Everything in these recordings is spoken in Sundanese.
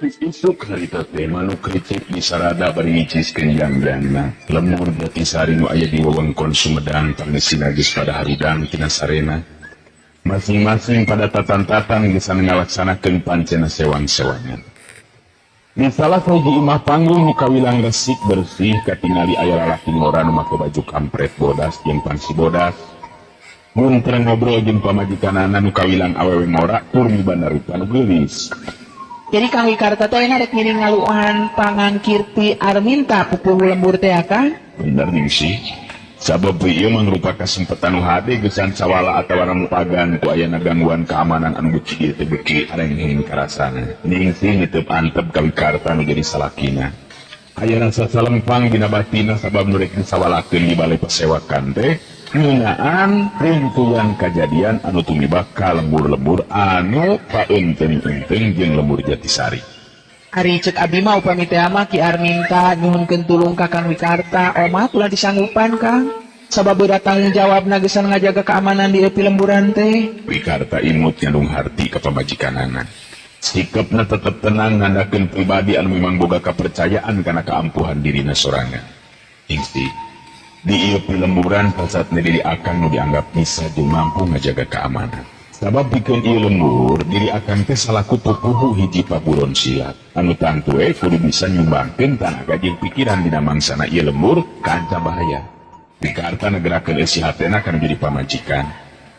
Isuk harita teh manuk kricik di sarada bari ngiciskeun jangdangna. Lemur Jatisari nu aya di wewengkon Sumedang tangis sinagis pada haridang tina sarena. Masing-masing pada tatan-tatan geus ngalaksanakeun pancena sewang-sewangan. Di salah sahiji imah panggung nu kawilang resik bersih katingali aya lalaki ngora nu make baju kampret bodas jeung pangsi bodas. Mun teu ngobrol jeung pamajikanana nu kawilang awewe ngora tur mibandarupa nu geulis. Jadi Kang Wikarta teh rek ngiring ngaluhan pangan kirti Arminta pupuh lembur teh Kang. Bener nih sih. Sabab ieu mangrupa kasempatan nu hade gesan sawala atawa nu pagan ku aya gangguan keamanan anu beuki teh beuki areng karasana. Ning sih niteup antep ka Wikarta nu jadi salakina. Aya rasa salempang dina batina sabab nu rek disawalakeun di balai pasewakan teh ngeunaan rintuyan kajadian anu tumibak ka lembur-lembur anu paeunteng-eunteng jeung lembur Jatisari. Ari cek abdi mah upami teh mah Ki Arminta nyuhunkeun tulung ka Kang Wikarta, omah ulah disanggupan Kang. Sabab berat tanggung jawabna geus ngajaga keamanan di eueuh lemburan teh. Wikarta imut nyandung harti ka pamajikanana. Sikapna tetep tenang ngandakeun pribadi anu memang boga kapercayaan kana keampuhan dirina sorangan. Ingsi di ieu lemburan pasatna diri akan nu dianggap bisa jeung mampu ngajaga keamanan. Sabab pikeun ieu lembur diri akan teh salaku pupuhu hiji paburon silat. Anu tangtu kudu bisa nyumbangkeun tanaga jeung pikiran dina mangsana ieu lembur ka anca bahaya. Wikarta negerakeun eusi hatena kana jadi pamajikan.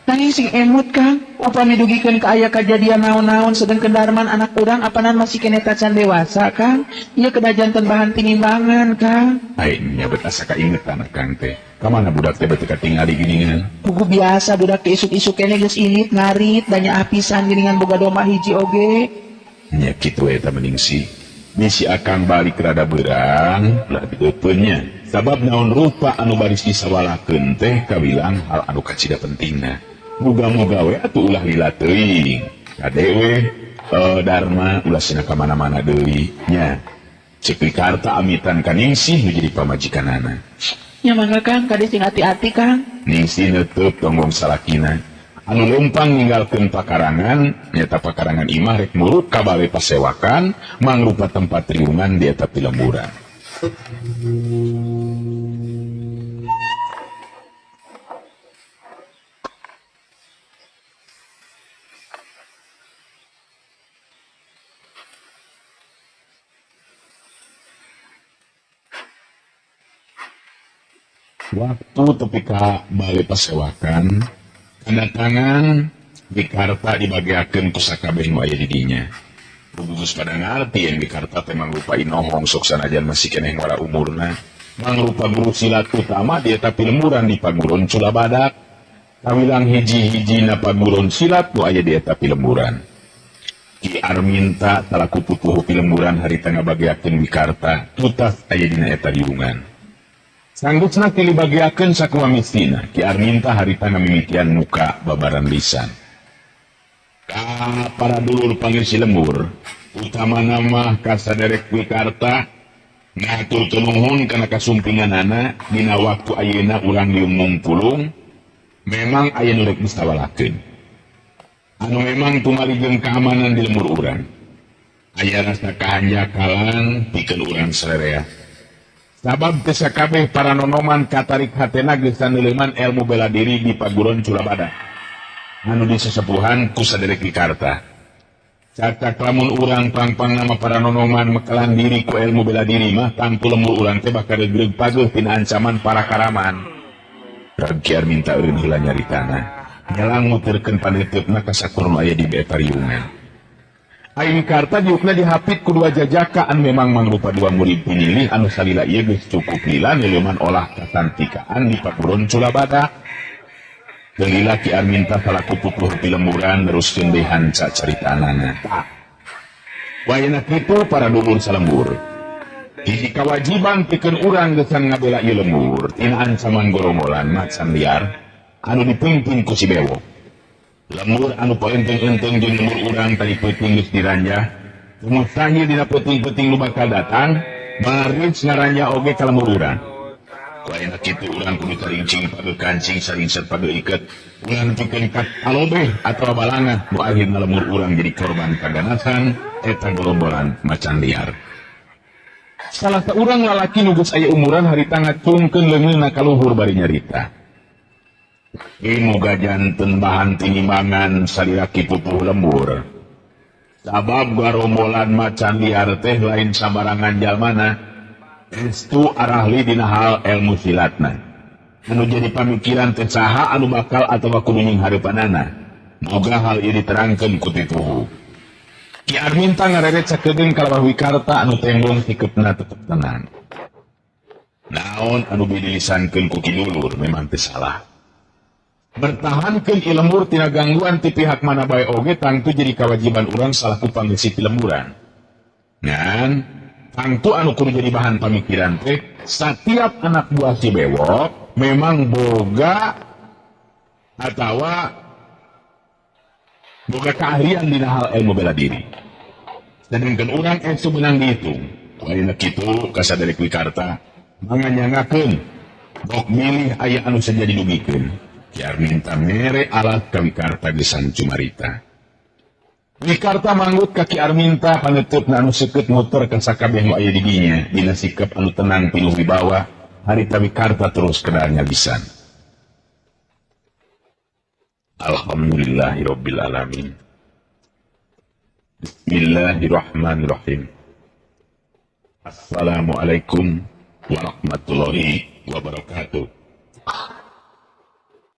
Nanging sing emut Kang, upami dugikeun ka aya kajadian naon-naon sedengkeun Darman anak urang apanan masih kene tacan dewasa Kang. Ieu kedah janten bahan tinimbangan Kang. Aing nyabet asa kaingetan Kang teh. Kamana budak teh beuteung katingali geuningan? Pugu biasa budak teh isuk-isuk kene geus init ngarit danya apisan geuningan boga domba hiji oge. Nya kitu eta mending sih. Bisi akan balik rada beurang lah deupeunnya. Sabab naon rupa anu baris disawalakeun teh kawilang hal anu kacida pentingna. Muga-muga we atuh ulah lila teuing. Kade we Dharma ulah cenah ka mana-mana deui nya. Cek Wikarta amitan ka Ningsih nu jadi pamajikanana. Nya mangga Kang, kade sing hati-hati Kang. Ningsih neuteuk tonggong salakina. Anu lempang ninggalkeun pakarangan nyata pakarangan imah rek murut ka balai pasewakan mangrupa tempat riungan di eta pilemburan. Waktu tepi ka balai pasewakan kedatangan Wikarta dibagiakeun ku sakabeh nu aya di dinya. Bungkus pada ngarti yang Wikarta teh mangrupa inohong sok sanajan masih keneh ngora umurna. Mangrupa guru silat utama di eta pilemuran di Paguron Culabadak. Kawilang hiji-hijina paguron silat nu aya di eta pilemuran. Ki Arminta talaku pupuh pilemuran harita ngabagiakeun Wikarta tutas aya dina eta diungan. Sanggupna tili bagiakeun sakumaha mistina Ki Arminta harita ngamimitian muka babaran lisan. Ka para dulur pangirsi lembur, utama nama ka saderek Wikarta ngatur nuhun kana kasumpinganana dina waktu ayeuna urang diumum pulung memang aya nu rek distawalakeun. Anu memang tumaligeun keamanan di lembur urang. Aya rasa kahanjakalan pikeun urang sarerea. Sabab kesakabeh para nonoman katarik hatena geus saneuleman ilmu bela diri di Paguron Culabadak. Anu disesepuhan ku saderek Wikarta. Cacak lamun urang pangpang nama para nonoman mekalan diri ku ilmu bela diri mah tangtu lembur urang teh bakal geureuh pageuh tina ancaman para karaman. Ki Arminta eureun heula nyaritana. Nyalang muterkeun paneteupna ka sakurnu aya di eta riungan. Aing Wikarta diukna dihapit ku dua jajakaan memang mangrupa dua murid pinilih anu salila ieu geus cukup lila neuleman olah kasantikaan di Paguron Culabadak. Gelila Ki Arminta salaku pupuh pilemuran neruskeun deui hanca caritanana. Wayana kitu para dulur salembur. Hiji kawajiban pikeun urang geusan ngabela ieu lembur tina ancaman gorombolan macan liar anu dipimpin ku si Bewo. Lembur anu paenteng-enteng jeung lembur urang tadi peuting geus diranjah. Mustahil dina peuting-peuting nu bakal datang, mareus ngaranjah oge ka lembur urang. Wayana kitu urang kudu kalincing pageuh kancing saringset pageuh iket. Urang pikeun kat alobeh atawa balangan nu akhirna lembur urang jadi korban kaganasan eta golombolan macan liar. Salah seorang lalaki nugus aya umuran harita ngacungkeun leungeunna ka luhur bari nyarita. Moga janten bahan tinimbangan saliraki pupuh lembur. Sabab garombolan macan liar teh lain sabarangan jalmana, estu arahli dina hal ilmu silatna. Anu jadi pamikiran teh saha anu bakal atawa kudu hareupanana. Moga hal ieu diterangkeun ku pituhu. Ki Arminta ngareret sakedeung kalabah wikarta anu tembong sikepna tetep tenang. Naon anu dilisankeun ku kinulur memang teu salah. Bertahankeun ilmu tina gangguan ti pihak mana bae oge tangtu jadi kewajiban urang salaku panggesi ti lemburan. Ngan tangtu anu kudu jadi bahan pamikiran teh setiap anak buah si bewok memang boga atawa boga keahlian dina hal ilmu bela diri. Sedangkan urang esu menang dihitung. Walina kitu kasadari wikarta manganyangakeun bok milih aya anu saja didugikeun. Ki Arminta mere alat ka wikarta gesan cumarita. Wikarta manggut ka Ki Arminta paneutupna anu seukeut muter ka sakabeh nu aya di dinya dina sikap anu tenang pinuh wibawa. Harita wikarta terus kedaanya lisan. Alhamdulillahirabbil alamin. Bismillahirrahmanirrahim. Assalamualaikum warahmatullahi wabarakatuh.